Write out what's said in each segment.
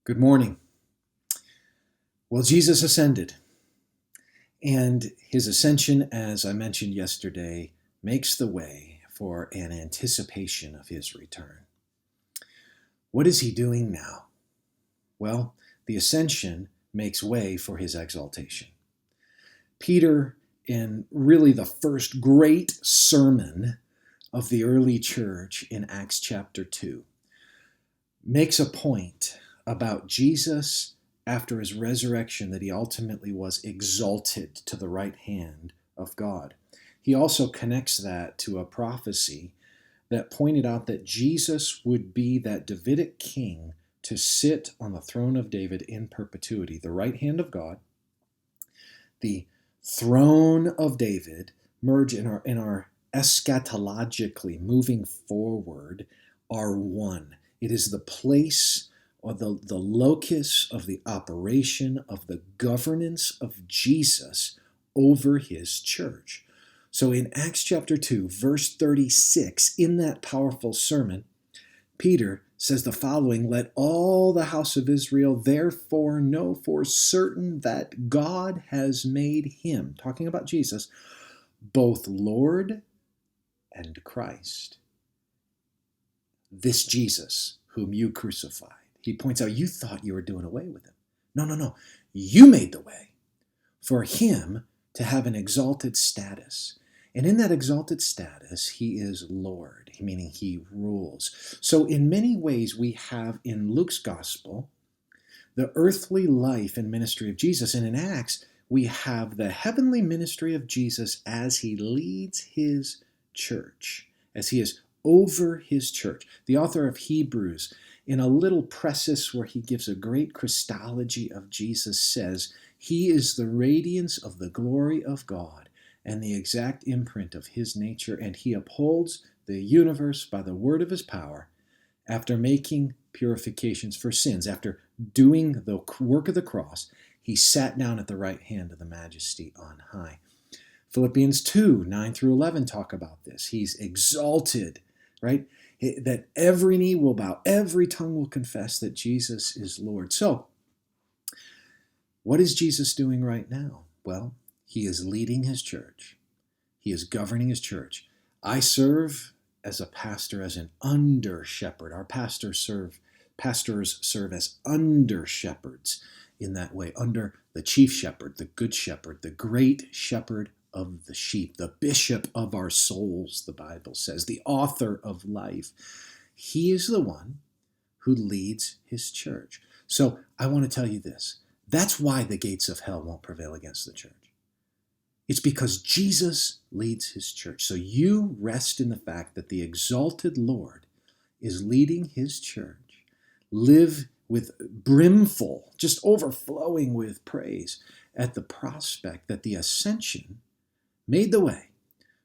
Good morning. Well, Jesus ascended, and his ascension, as I mentioned yesterday, makes the way for an anticipation of his return. What is he doing now? Well, the ascension makes way for his exaltation. Peter, in really the first great sermon of the early church in Acts chapter 2, makes a point about Jesus after his resurrection, that he ultimately was exalted to the right hand of God. He also connects that to a prophecy that pointed out that Jesus would be that Davidic king to sit on the throne of David in perpetuity, the right hand of God. The throne of David merge in our eschatologically moving forward are one. It is the place or the locus of the operation of the governance of Jesus over his church. So in Acts chapter 2, verse 36, in that powerful sermon, Peter says the following: "Let all the house of Israel therefore know for certain that God has made him," talking about Jesus, "both Lord and Christ." This Jesus whom you crucified. He points out, you thought you were doing away with him. No. You made the way for him to have an exalted status. And in that exalted status, he is Lord, meaning he rules. So in many ways, we have in Luke's gospel the earthly life and ministry of Jesus. And in Acts, we have the heavenly ministry of Jesus as he leads his church, as he is over his church. The author of Hebrews, in a little preface where he gives a great Christology of Jesus, says, "He is the radiance of the glory of God and the exact imprint of his nature, and he upholds the universe by the word of his power. After making purifications for sins, after doing the work of the cross, he sat down at the right hand of the majesty on high." Philippians 2, 9 through 11 talk about this. He's exalted, right? That every knee will bow, every tongue will confess that Jesus is Lord. So, what is Jesus doing right now? Well, he is leading his church. He is governing his church. I serve as a pastor, as an under shepherd. Our pastors serve as under shepherds in that way, under the chief shepherd, the good shepherd, the great shepherd of the sheep, the bishop of our souls, the Bible says, the author of life. He is the one who leads his church. So I want to tell you this. That's why the gates of hell won't prevail against the church. It's because Jesus leads his church. So you rest in the fact that the exalted Lord is leading his church. Live with brimful, just overflowing with praise at the prospect that the ascension made the way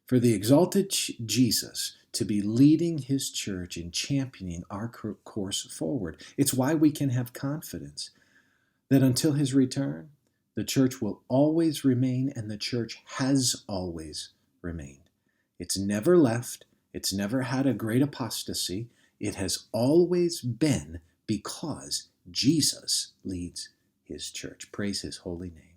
for the exalted Jesus to be leading his church and championing our course forward. It's why we can have confidence that until his return, the church will always remain, and the church has always remained. It's never left. It's never had a great apostasy. It has always been because Jesus leads his church. Praise his holy name.